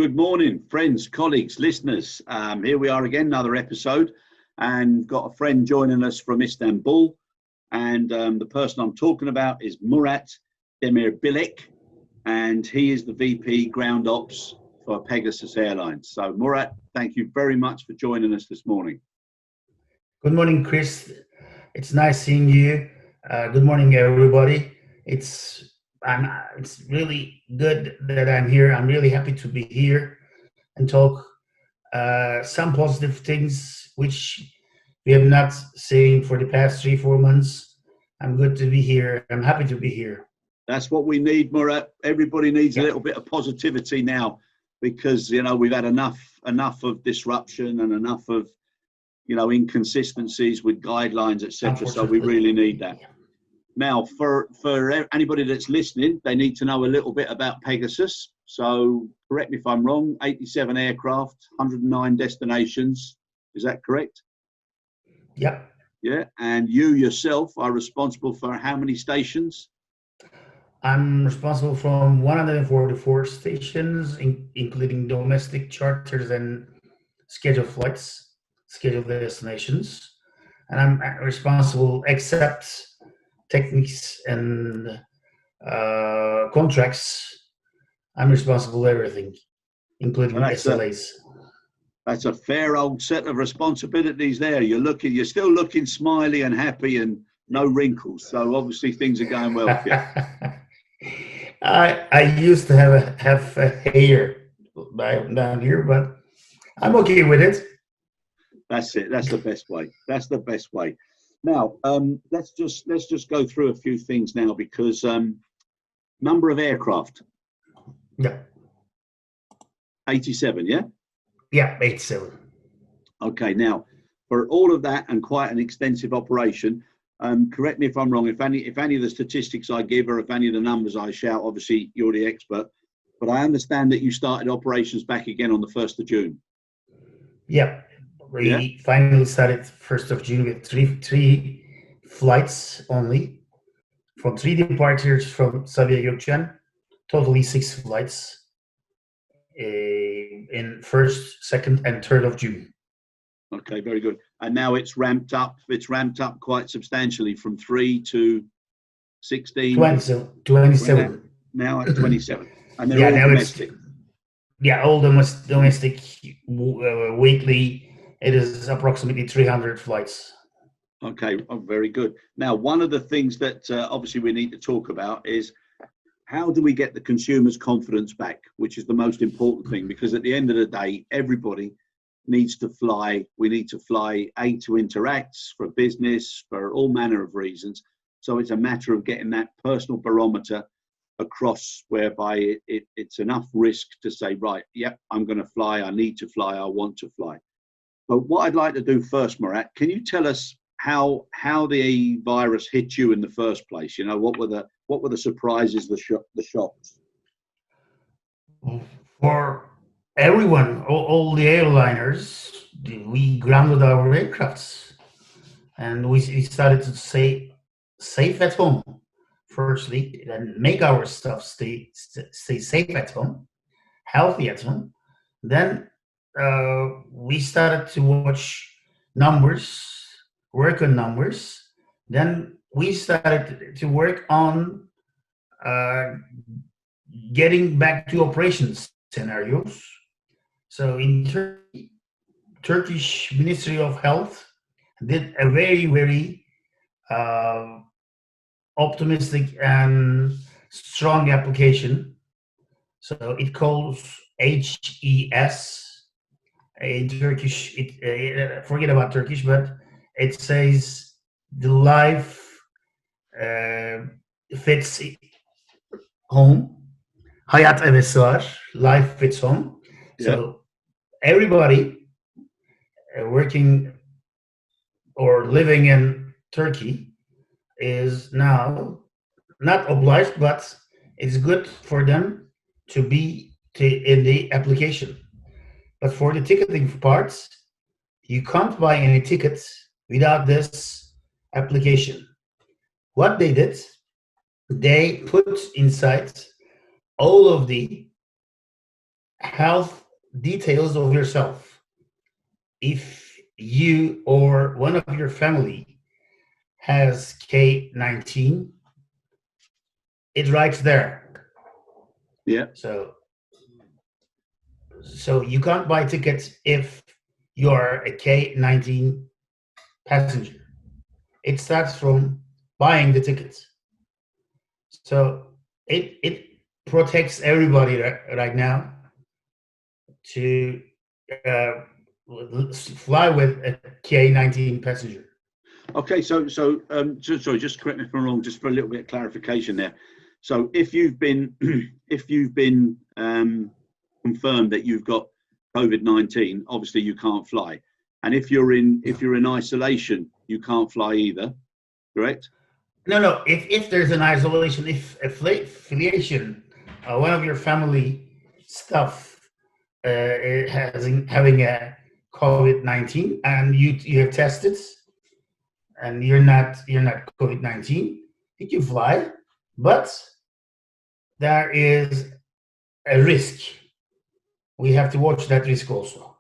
Good morning, friends, colleagues, listeners. Here we are again, another episode, and got a friend joining us from Istanbul. And the person I'm talking about is Murat Demirbilek, and he is the VP Ground Ops for Pegasus Airlines. So, Murat, thank you very much for joining us this morning. Good morning, Chris. It's nice seeing you. Good morning, everybody. It's really good that I'm here. I'm really happy to be here and talk some positive things which we have not seen for the past 3-4 months. I'm good to be here. I'm happy to be here. That's what we need, Murat. Everybody needs a little bit of positivity now, because we've had enough of disruption and enough of inconsistencies with guidelines, etc. So we really need that. Now, for anybody that's listening, they need to know a little bit about Pegasus. So correct me if I'm wrong, 87 aircraft, 109 destinations. Is that correct? Yep. Yeah. And you yourself are responsible for how many stations? I'm responsible from 144 stations, including domestic charters and scheduled flights, scheduled destinations. And I'm responsible, except techniques and contracts, I'm responsible for everything, including SLAs. That's a fair old set of responsibilities there. You're still looking smiley and happy and no wrinkles. So obviously things are going well for you. I used to have a hair down here, but I'm okay with it. That's it. That's the best way. That's the best way. Now, let's just go through a few things now, because number of aircraft. Yeah. 87, yeah? Yeah, 87. Okay, now, for all of that and quite an extensive operation, correct me if I'm wrong, if any of the statistics I give or if any of the numbers I shout, obviously you're the expert, but I understand that you started operations back again on the 1st of June. Yeah. We finally started 1st of June with three flights only, from 3 departures from Sabiha Gökçen, totally 6 flights in 1st, 2nd, and 3rd of June. Okay, very good. And now it's ramped up. It's ramped up quite substantially from 3 to 16. 27. Now it's 27, and they're all domestic. All domestic weekly. It is approximately 300 flights. Okay, very good. Now, one of the things that obviously we need to talk about is how do we get the consumer's confidence back, which is the most important thing, because at the end of the day, everybody needs to fly. We need to fly, to interact, for business, for all manner of reasons. So it's a matter of getting that personal barometer across, whereby it's enough risk to say, right, yep, I'm going to fly, I need to fly, I want to fly. But what I'd like to do first, Murat, can you tell us how the virus hit you in the first place? What were the surprises, the shocks? For everyone, all the airliners, we grounded our aircrafts, and we started to say safe at home firstly, and make our stuff stay safe at home, healthy at home. Then we started to watch numbers, work on numbers. Then we started to work on getting back to operations scenarios. So in Turkish Ministry of Health did a very, very optimistic and strong application. So it calls HES. In Turkish, forget about Turkish, but it says the life fits home. Hayat hevesi var. Life fits home. Yeah. So everybody working or living in Turkey is now not obliged, but it's good for them to be in the application. But for the ticketing parts, you can't buy any tickets without this application. What they did, they put inside all of the health details of yourself. If you or one of your family has K-19, it writes there. Yeah. So you can't buy tickets if you are a K-19 passenger. It starts from buying the tickets. So it protects everybody right now to fly with a K-19 passenger. Okay, so sorry, just correct me if I'm wrong, just for a little bit of clarification there. So if you've been confirmed that you've got COVID-19, obviously you can't fly, and if you're in isolation, you can't fly either, correct? No. If there's an isolation, if affiliation, one of your family stuff having a COVID-19, and you have tested, and you're not COVID-19, you can fly, but there is a risk. We have to watch that risk also.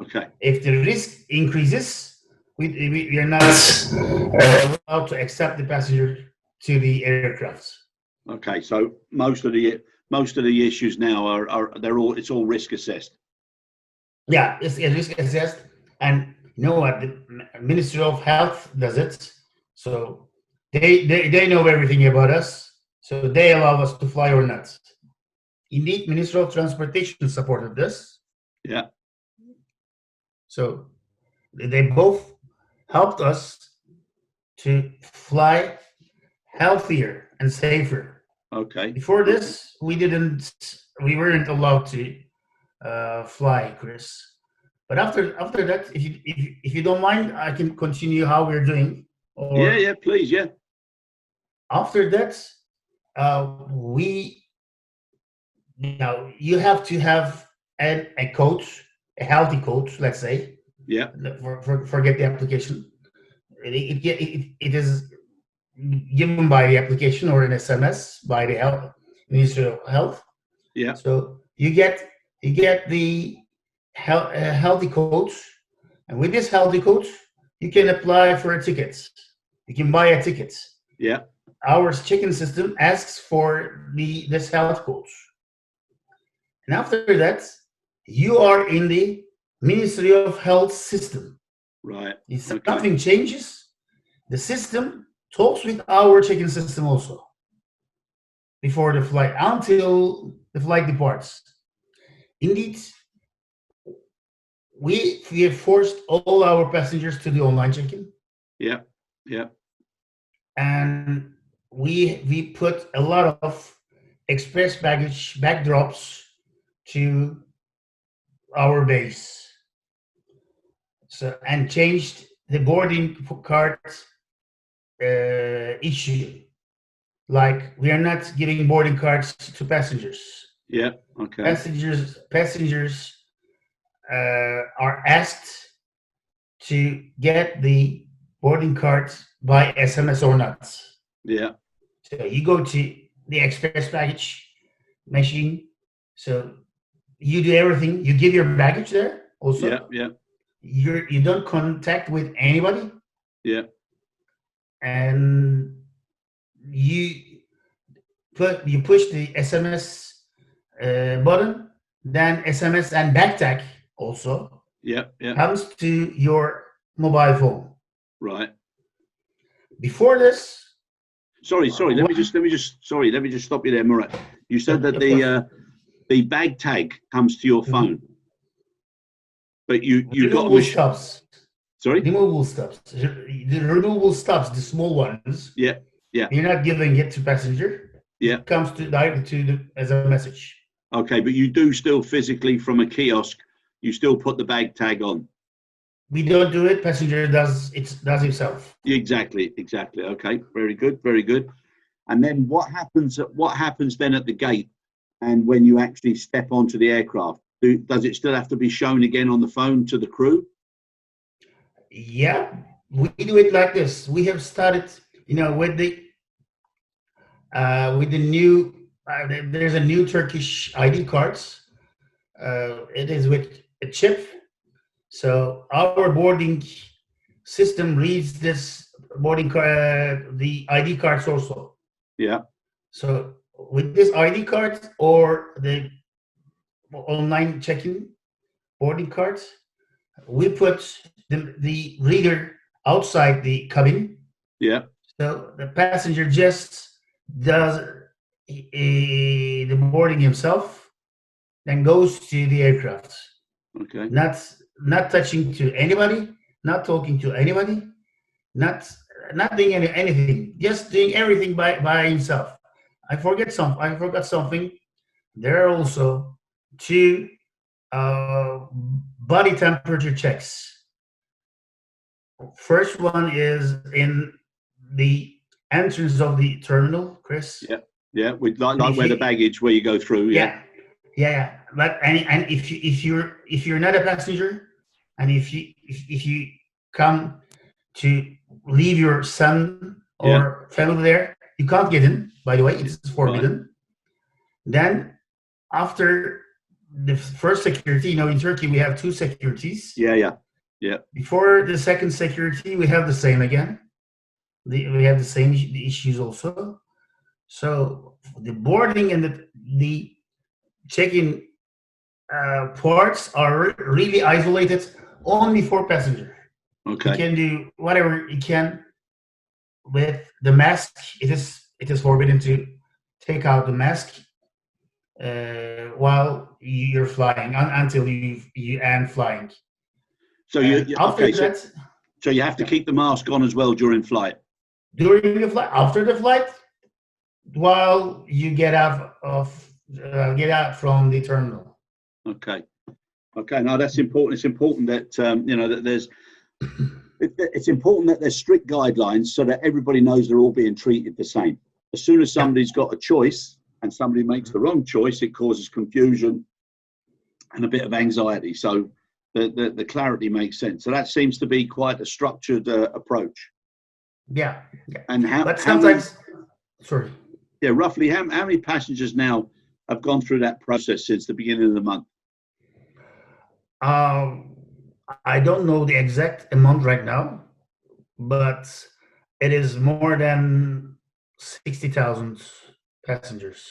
Okay. If the risk increases, we are not allowed to accept the passenger to the aircraft. Okay, so most of the issues now it's all risk assessed. Yeah, it's a risk assessed, and you know what? The Ministry of Health does it, so they know everything about us, so they allow us to fly or not. Indeed, Ministry of Transportation supported this. Yeah. So they both helped us to fly healthier and safer. Okay. Before this, we weren't allowed to fly, Chris. But after that, if you don't mind, I can continue how we're doing. Or Yeah, please, yeah. After that, you have to have a coach, a healthy coach, let's say. Yeah. Forget the application. It is given by the application or an SMS by the Ministry of Health. Yeah. So you get the healthy coach, and with this healthy coach, you can apply for a ticket. You can buy a ticket. Yeah. Our check-in system asks for this health coach, and after that, you are in the Ministry of Health system. Right. If something changes, the system talks with our check-in system also before the flight, until the flight departs. Indeed, we have forced all our passengers to the online check-in. Yeah. And we put a lot of express baggage backdrops to our base. So, and changed the boarding card issue. Like, we are not giving boarding cards to passengers. Yeah. Okay. Passengers are asked to get the boarding card by SMS or not. Yeah. So you go to the express baggage machine. So you do everything. You give your baggage there also. Yeah. You don't contact with anybody. Yeah. And you push the SMS button, then SMS and back tag also comes to your mobile phone. Right. Before this, sorry. Let me just stop you there, Murat. You said that the bag tag comes to your phone, but you got stops. Sorry. Removable stops. The removable stops, the small ones. Yeah. You're not giving it to passenger. Yeah. It comes as a message. Okay, but you do still physically from a kiosk. You still put the bag tag on. We don't do it. Passenger does himself. Exactly. Okay, very good. And then what happens then at the gate, and when you actually step onto the aircraft? Does it still have to be shown again on the phone to the crew? Yeah, we do it like this. We have started, with the new. There's a new Turkish ID cards It is with a chip. So our boarding system reads this boarding card, the ID cards also. Yeah. So with this ID card or the online check-in boarding cards, we put the reader outside the cabin. Yeah. So the passenger just does the boarding himself, then goes to the aircraft. Okay. Not touching to anybody, not talking to anybody, not doing anything, just doing everything by himself. I forgot something. There are also two body temperature checks. First one is in the entrance of the terminal, Chris. Yeah. Yeah. With like where the baggage, where you go through. Yeah. Yeah. But and if you're not a passenger, and if you come to leave your son or family there, you can't get in. By the way, it's forbidden. Right. Then after the first security, in Turkey we have two securities. Yeah. Before the second security, we have the same again. We have the same issues also. So the boarding and the check-in ports are really isolated only for passenger. Okay. You can do whatever you can with the mask. It is forbidden to take out the mask while you're flying until you end flying. So so you have to keep the mask on as well during flight. During the flight, after the flight, while you get out from the terminal. Okay. Now that's important. It's important that that there's. It's important that there's strict guidelines so that everybody knows they're all being treated the same. As soon as somebody's got a choice and somebody makes the wrong choice, it causes confusion and a bit of anxiety. So the clarity makes sense. So that seems to be quite a structured approach. Yeah. And but sometimes, sorry. Yeah, roughly how many passengers now have gone through that process since the beginning of the month? I don't know the exact amount right now, but it is more than 60,000 passengers.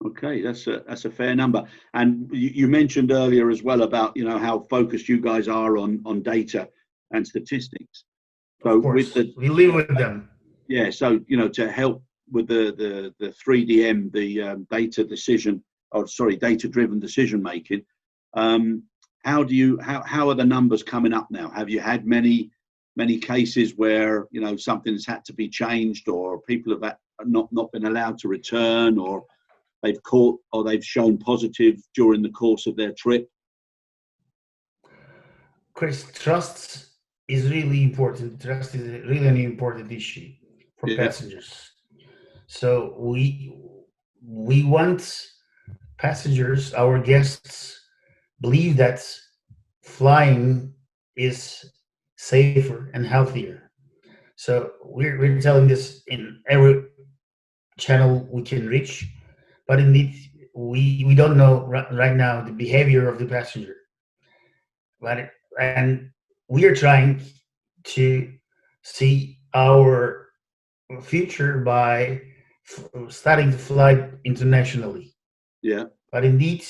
Okay, that's a fair number. And you mentioned earlier as well about how focused you guys are on data and statistics. So of course, we live with them. Yeah, so to help with the 3DM, the data-driven decision making. How are the numbers coming up now? Have you had many cases where something's had to be changed, or people have not been allowed to return, or they've shown positive during the course of their trip? Chris, trust is really important. Trust is really an important issue for passengers. So we want passengers, our guests, believe that flying is safer and healthier. So we're telling this in every channel we can reach, but indeed we don't know right now the behavior of the passenger. And we are trying to see our future by starting to fly internationally. Yeah. But indeed,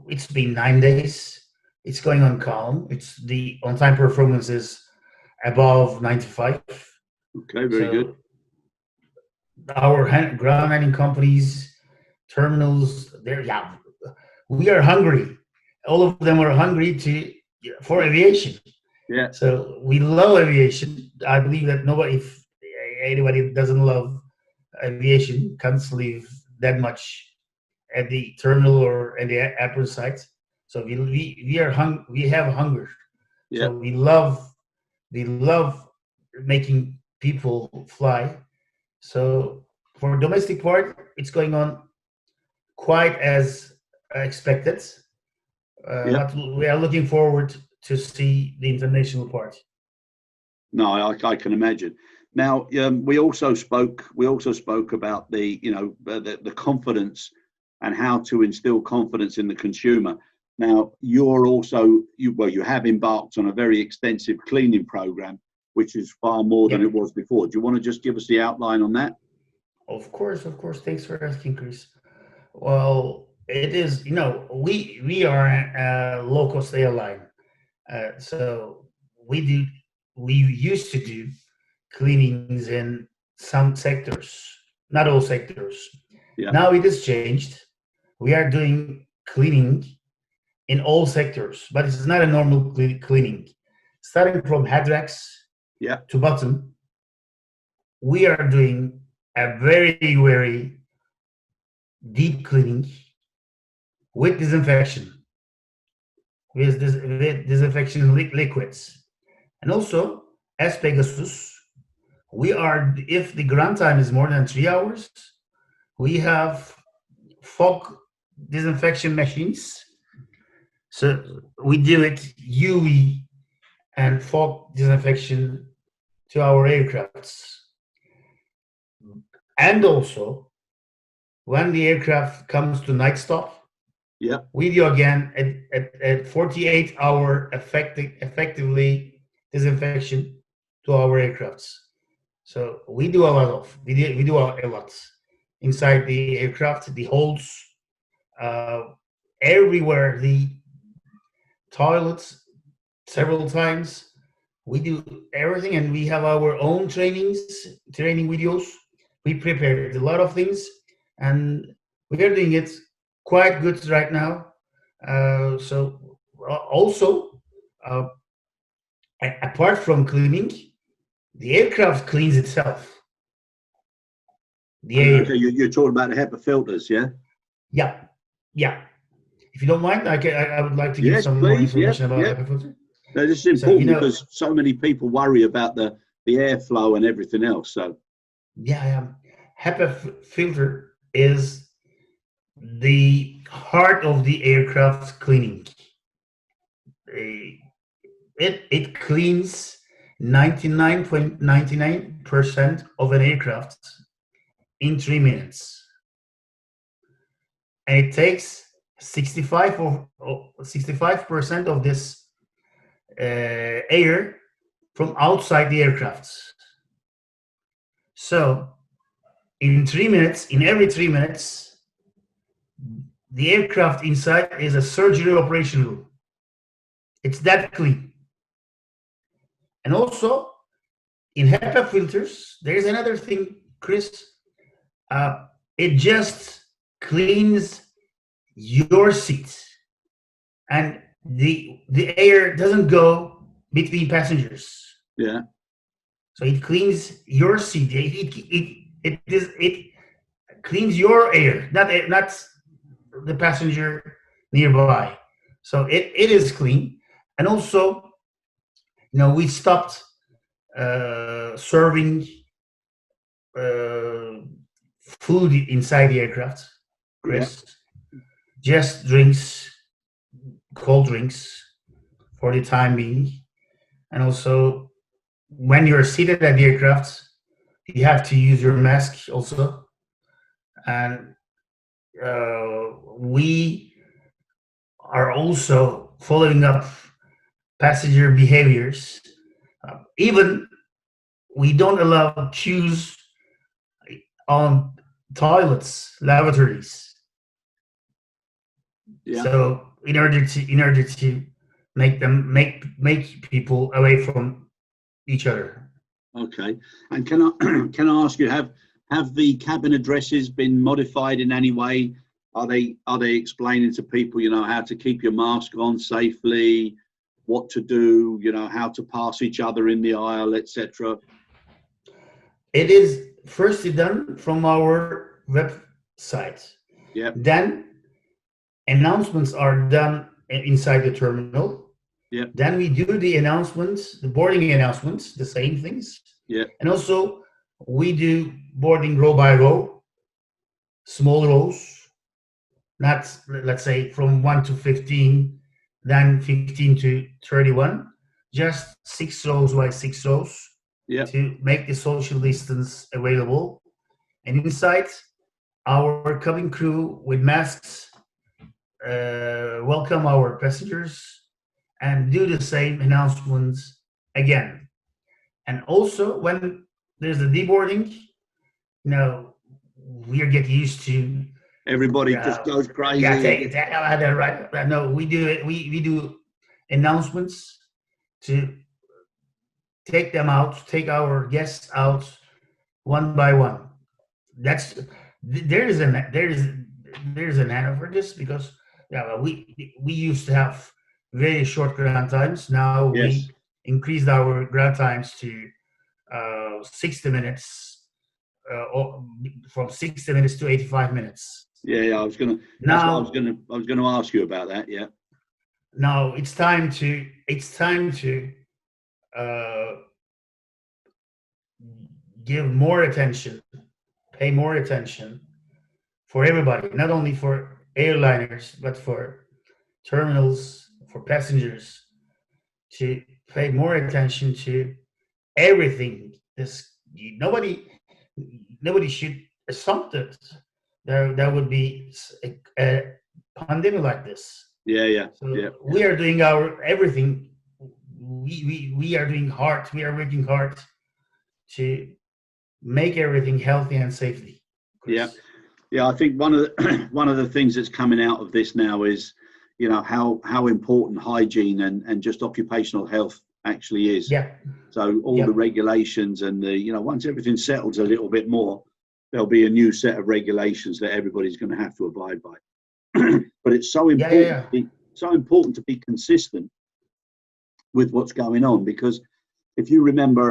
it's been 9 days. It's going on calm. It's the on-time performance is above 95. Okay, very good. Our ground handling companies, terminals, we are hungry. All of them are hungry for aviation. Yeah. So we love aviation. I believe that if anybody doesn't love aviation can't live that much at the terminal or at the airport site. So we have hunger. Yeah. So we love making people fly. So for domestic part, it's going on quite as expected. But we are looking forward to see the international part. No, I can imagine. Now, we also spoke about the confidence and how to instill confidence in the consumer. Now, you're also, you have embarked on a very extensive cleaning program, which is far more than it was before. Do you want to just give us the outline on that? Of course. Thanks for asking, Chris. Well, it is, we are a low-cost airline. So we used to do cleanings in some sectors, not all sectors. Yeah. Now it has changed. We are doing cleaning in all sectors, but it's not a normal cleaning. Starting from head racks to bottom, we are doing a very, very deep cleaning with disinfection, with disinfection liquids. And also, as Pegasus, if the ground time is more than 3 hours, we have fog disinfection machines. So we do it UV and fog disinfection to our aircrafts. And also, when the aircraft comes to night stop, we do again at 48-hour effectively disinfection to our aircrafts. So we do a lot inside the aircraft, the holds, everywhere, the toilets, several times. We do everything, and we have our own training videos. We prepared a lot of things, and we are doing it quite good right now. So also, apart from cleaning, the aircraft cleans itself. The air. Okay, you're talking about the HEPA filters, yeah? Yeah. If you don't mind, I would like to give some more information about HEPA filter. No, this is important because so many people worry about the airflow and everything else. So HEPA filter is the heart of the aircraft cleaning. It cleans 99.99% of an aircraft in 3 minutes, and it takes 65% of this air from outside the aircraft. So in every 3 minutes, the aircraft inside is a surgery operation room. It's that clean. And also, in HEPA filters, there's another thing, Chris. It just cleans your seat, and the air doesn't go between passengers. Yeah. So it cleans your seat. It cleans your air, not the passenger nearby. So it is clean. And also, we stopped serving food inside the aircraft, Chris. Just drinks, cold drinks for the time being. And also, when you're seated at the aircraft, you have to use your mask also. And we are also following up passenger behaviors. Even we don't allow queues on toilets, lavatories. Yeah. So in order to make people away from each other. Okay. And can I ask you, have the cabin addresses been modified in any way? Are they explaining to people, how to keep your mask on safely, what to do, how to pass each other in the aisle, etc.? It is firstly done from our website. Yeah. Then announcements are done inside the terminal. Yeah. Then we do the announcements, the boarding announcements, the same things. Yeah. And also we do boarding row by row, small rows, not, let's say, from 1 to 15, then 15 to 31, just 6 rows by 6 rows. Yeah. To make the social distance available. And inside, our cabin crew with masks welcome our passengers and do the same announcements again. And also, when there's a deboarding, we get used to. Everybody just goes Yeah, crazy. right. No, we do it. We do announcements to take our guests out one by one. That's there's an answer for this because we used to have very short ground times. Now Yes. we increased our ground times to 60 minutes, from 60 minutes to 85 minutes. Yeah, I was gonna. That's what I was Now, gonna ask you about that. Yeah. now it's time to uh, give more attention, pay more attention for everybody, not only for airliners, but for terminals, for passengers, to pay more attention to everything. This nobody should assume that there would be a pandemic like this. Yeah, yeah, So yeah. we are doing our everything. We are doing hard. We are working hard to make everything healthy and safely. Chris. Yeah. Yeah, I think one of the one of the things that's coming out of this now is, how important hygiene and just occupational health actually is. Yeah. So all Yeah. the regulations and once everything settles a little bit more, there'll be a new set of regulations that everybody's going to have to abide by. But it's so important, so important to be consistent with what's going on, because if you remember,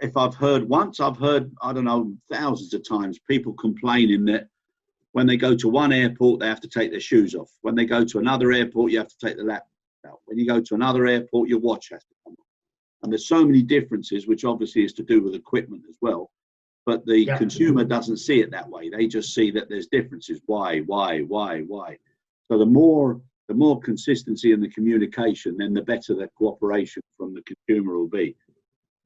if I've heard once, I've heard, I don't know, thousands of times people complaining that when they go to one airport, they have to take their shoes off. When they go to another airport, you have to take the laptop out. When you go to another airport, your watch has to come off. And there's so many differences, which obviously is to do with equipment as well. But the consumer doesn't see it that way. They just see that there's differences. Why? So the more consistency in the communication, then the better the cooperation from the consumer will be.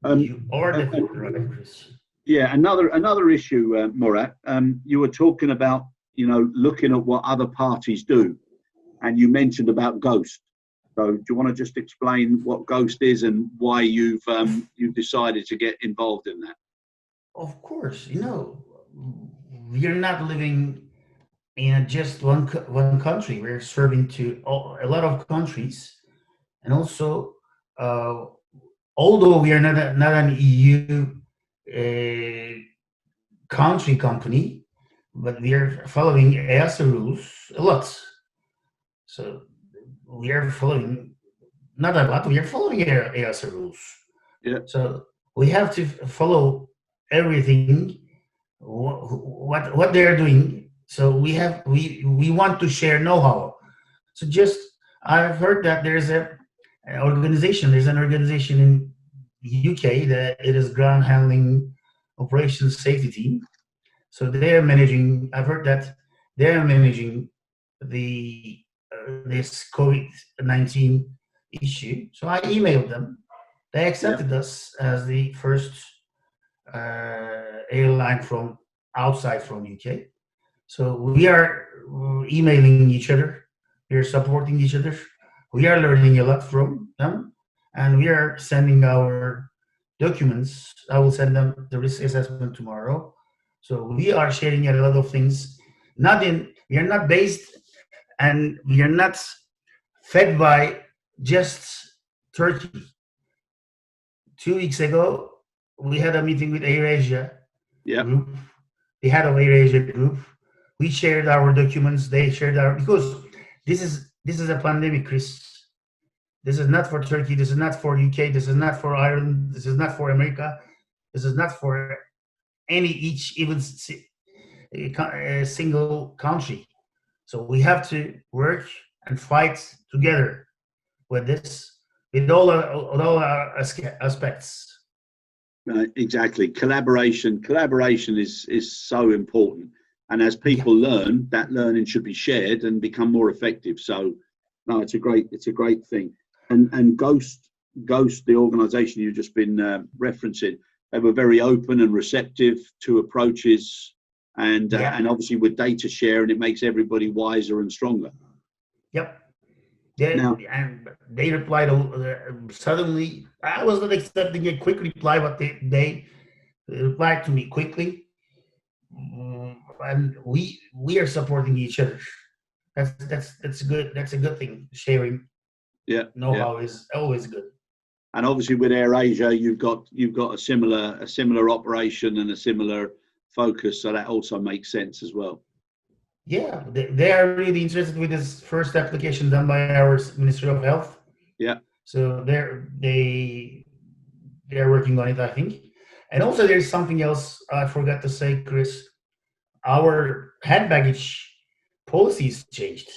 You are definitely right, Chris. Yeah, another issue, Murat. You were talking about, looking at what other parties do, and you mentioned about Ghost. So, do you want to just explain what Ghost is and why you've decided to get involved in that? Of course, we're not living in just one country. We're serving to a lot of countries, and also, although we are not an EU country company, but we are following EASA rules a lot. So we are following not a lot. We are following EASA rules. Yeah. So we have to follow everything what they are doing. So we want to share know-how. So I've heard that there's an organization in UK that it is ground handling operations safety team. So they are managing. I've heard that they are managing the this COVID-19 issue. So I emailed them. They accepted us as the first airline from outside from UK. So we are emailing each other. We are supporting each other. We are learning a lot from them, and we are sending our documents. I will send them the risk assessment tomorrow. So we are sharing a lot of things. We are not based, and we are not fed by just Turkey. 2 weeks ago, we had a meeting with AirAsia group, the head of AirAsia group. We shared our documents. They shared because this is a pandemic, Chris. This is not for Turkey. This is not for UK. This is not for Ireland. This is not for America. This is not for even a single country. So we have to work and fight together with this, with all our aspects. Exactly. Collaboration is so important. And as people learn, that learning should be shared and become more effective. So, no, it's a great thing. And Ghost, the organisation you've just been referencing, they were very open and receptive to approaches and obviously with data sharing, it makes everybody wiser and stronger. Yep. And they replied suddenly. I was not expecting a quick reply, but they replied to me quickly, and we are supporting each other. That's good. That's a good thing. Sharing know-how is always good. And obviously with AirAsia, you've got a similar operation and a similar focus, so that also makes sense as well. Yeah, they are really interested with this first application done by our Ministry of Health. Yeah. So they're working on it, I think. And also there's something else I forgot to say, Chris. Our hand baggage policies changed.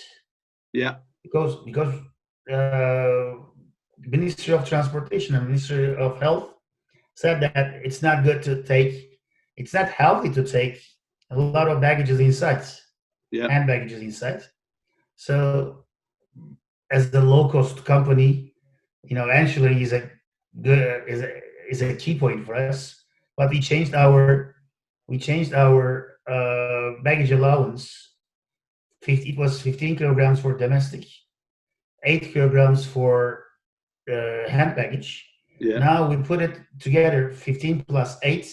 Yeah. Because Ministry of Transportation and Ministry of Health said that it's not healthy to take a lot of baggages inside. Yeah. Hand baggages inside. So, as the low-cost company, eventually is a key point for us. But we changed our baggage allowance. It was 15 kilograms for domestic, 8 kilograms for hand baggage. Yeah. Now we put it together, 15 plus 8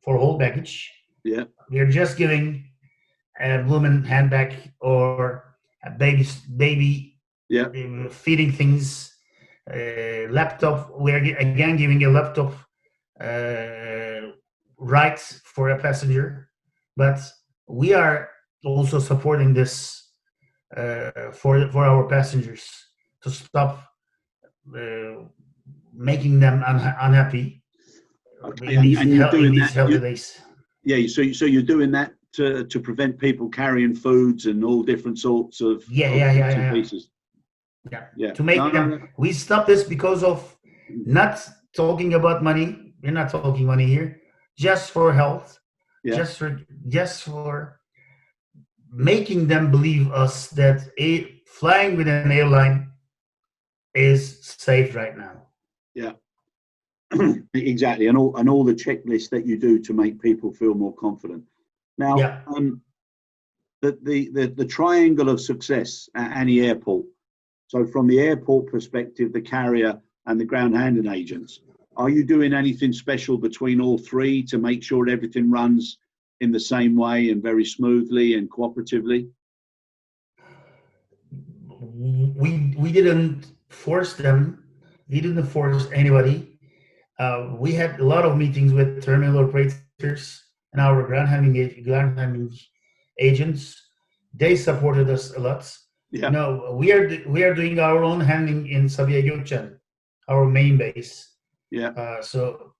for whole baggage. Yeah. We are just giving a woman handbag or a baby feeding things, laptop. We are again giving a laptop right for a passenger, but we are also supporting this for our passengers to stop making them unhappy in these healthy days. Yeah, so you're doing that to prevent people carrying foods and all different sorts of pieces. Yeah. To make them. We stop this because of not talking about money. We're not talking money here. Just for health. Yeah. Just for making them believe us that flying with an airline is safe right now. Yeah. Exactly, and all the checklists that you do to make people feel more confident. Now, the triangle of success at any airport. So, from the airport perspective, the carrier and the ground handling agents, are you doing anything special between all three to make sure everything runs in the same way and very smoothly and cooperatively? We didn't force them. We didn't force anybody. We had a lot of meetings with terminal operators and our ground handling agents. They supported us a lot. Yeah. We are doing our own handling in Sabiha Gökçen, our main base. Yeah. So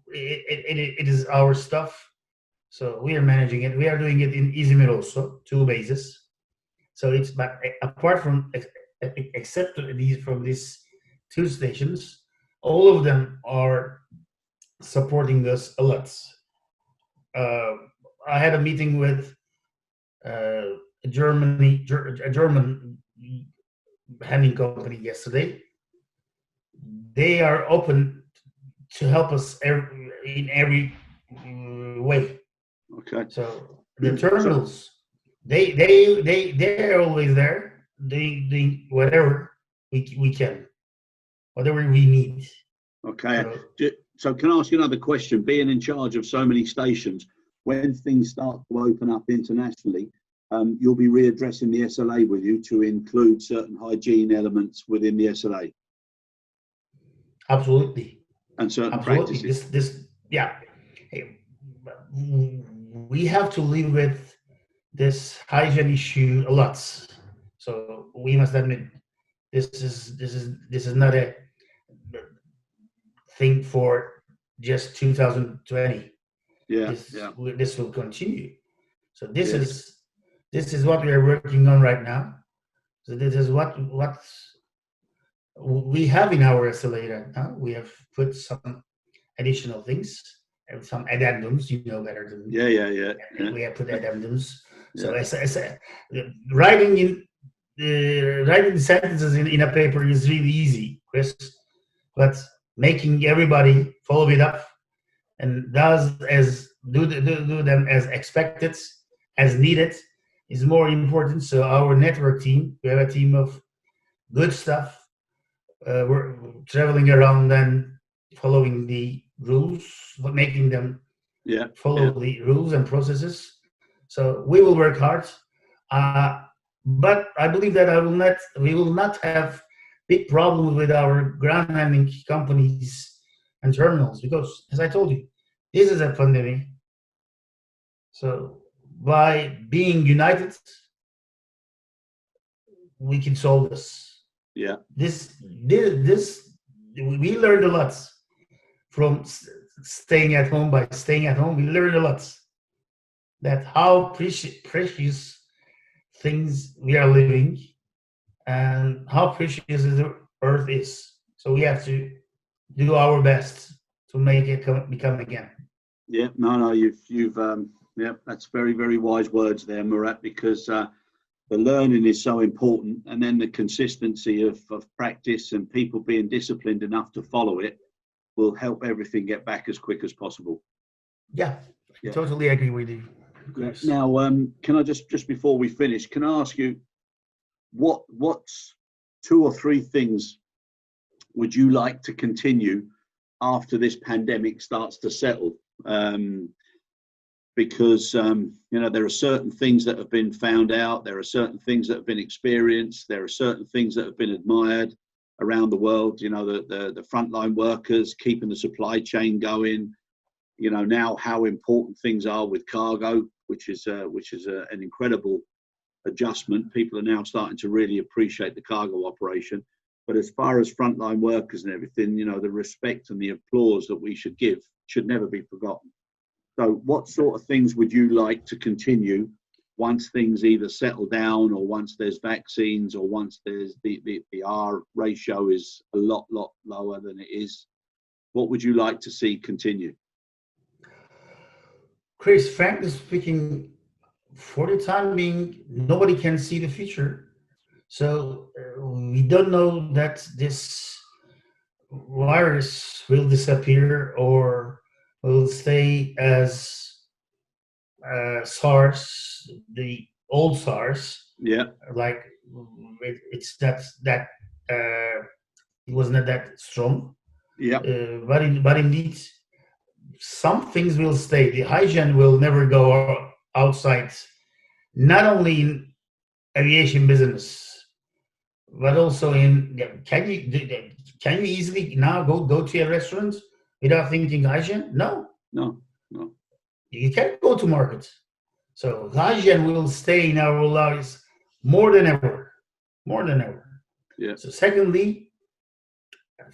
it is our stuff. So we are managing it. We are doing it in Izmir also, 2 bases. So it's, but apart from, except from these 2 stations, all of them are supporting us a lot. I had a meeting with a German handling company yesterday. They are open to help us in every way. Okay. So the terminals, they're always there. Doing whatever we can, whatever we need. Okay. So can I ask you another question? Being in charge of so many stations, when things start to open up internationally, you'll be readdressing the SLA with you to include certain hygiene elements within the SLA. Absolutely. And certain practices. We have to live with this hygiene issue a lot. So we must admit this is not a thing for just 2020. This will continue. So this is what we are working on right now. So this is what we have in our SLA right now. We have put some additional things and some addendums. You know better than me. Yeah. We have put addendums. So as writing sentences in a paper is really easy, Chris. But making everybody follow it up and does as do them as expected, as needed, is more important. So our network team, we have a team of good stuff. We're traveling around and following the rules, making them follow the rules and processes. So we will work hard, but I believe that we will not have big problems with our ground handling companies and terminals, because, as I told you, this is a pandemic. So by being united, we can solve this. Yeah. This we learned a lot from staying at home. By staying at home, we learned a lot, that how precious things we are living, and how precious the earth is. So we have to do our best to make it become again. Yeah, no, you've yeah, that's very, very wise words there, Murat, because the learning is so important, and then the consistency of practice and people being disciplined enough to follow it will help everything get back as quick as possible. Yeah, I totally agree with you. Yeah. Now, can I just before we finish, can I ask you what's 2 or 3 things would you like to continue after this pandemic starts to settle? Because there are certain things that have been found out, there are certain things that have been experienced, there are certain things that have been admired around the world. The frontline workers keeping the supply chain going. Now how important things are with cargo, which is an incredible adjustment. People are now starting to really appreciate the cargo operation. But as far as frontline workers and everything, the respect and the applause that we should give should never be forgotten. So what sort of things would you like to continue once things either settle down, or once there's vaccines, or once there's the R ratio is a lot lower than it is? What would you like to see continue? Chris, frankly speaking, for the time being, nobody can see the future. So we don't know that this virus will disappear or will stay as SARS, the old SARS. Yeah. Like it's that it was not that strong. Yeah. But indeed, some things will stay. The hygiene will never go outside, not only in aviation business, but also in. Can you easily now go to a restaurant without thinking hygiene? No. You can't go to market. So hygiene will stay in our lives more than ever. Yeah. So secondly,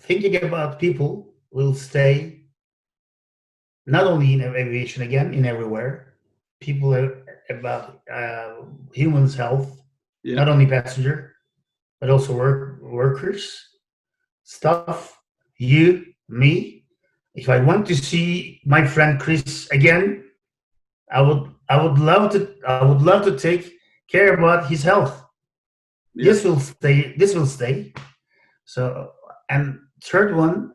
thinking about people will stay not only in aviation, again, in everywhere. People are about humans' health, not only passenger, but also workers, staff, you, me. If I want to see my friend Chris again, I would love to take care about his health. Yeah. This will stay. So, and third one,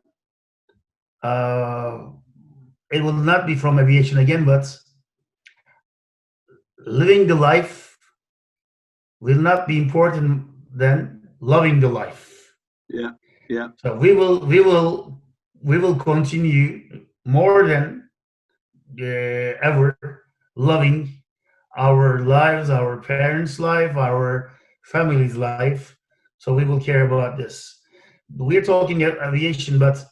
it will not be from aviation again, but living the life will not be important than loving the life. Yeah. Yeah. So we will continue more than ever loving our lives, our parents' life, our family's life. So we will care about this. We're talking aviation, but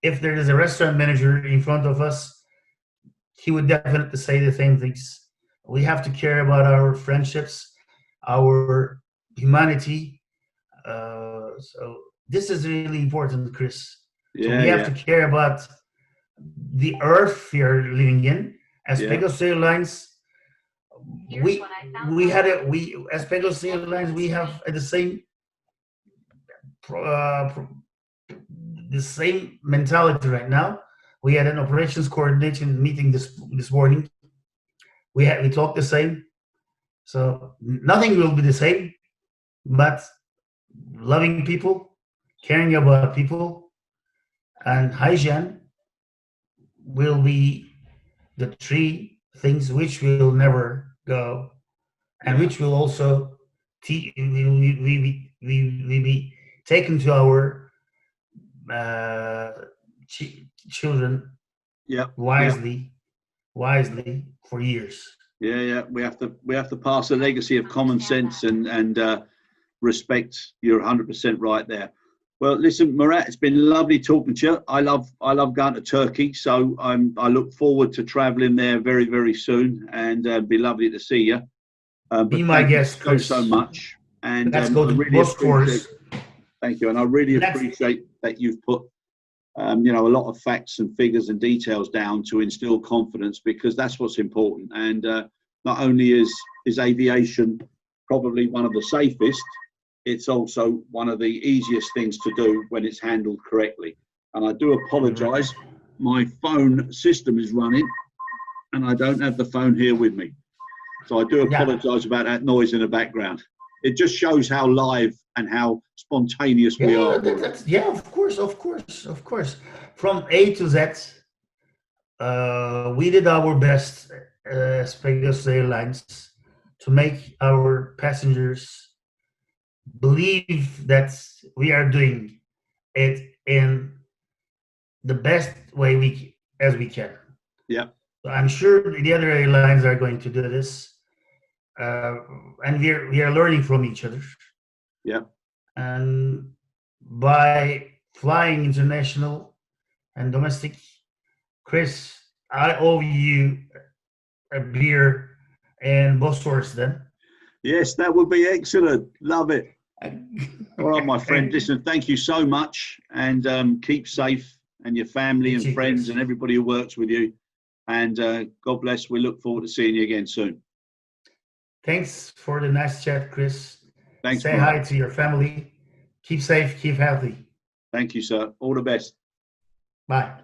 if there is a restaurant manager in front of us, he would definitely say the same things. We have to care about our friendships, our humanity. So this is really important, Chris. So we have to care about the earth we are living in. As Pegasus Airlines, as Pegasus Airlines, we have the same mentality right now. We had an operations coordination meeting this morning. We talked the same. So nothing will be the same, but loving people, caring about people, and hygiene will be the three things which will never go, and which will also we be taken to our children wisely for years. Yeah. We have to pass a legacy of common sense and respect. You're 100% right there. Well, listen, Murat, it's been lovely talking to you. I love going to Turkey, so I look forward to traveling there very, very soon, and be lovely to see you. Be my guest, Chris. So much, and let's go to Bosphorus. Thank you, and I really appreciate that you've put a lot of facts and figures and details down to instill confidence, because that's what's important. And not only is aviation probably one of the safest, it's also one of the easiest things to do when it's handled correctly. And I do apologize, my phone system is running and I don't have the phone here with me, so I do apologize about that noise in the background. It just shows how live and how spontaneous we are. Of course. From A to Z, we did our best as Pegasus Airlines to make our passengers believe that we are doing it in the best way we can. Yeah. So I'm sure the other airlines are going to do this, and we are learning from each other. Yeah. And by flying international and domestic, Chris, I owe you a beer and Bosphorus then. Yes, that would be excellent. Love it. All right, my friend. Listen, thank you so much, and keep safe, and your family and friends and everybody who works with you. And God bless. We look forward to seeing you again soon. Thanks for the nice chat, Chris. Thanks. Say hi to your family. Keep safe, keep healthy. Thank you, sir. All the best. Bye.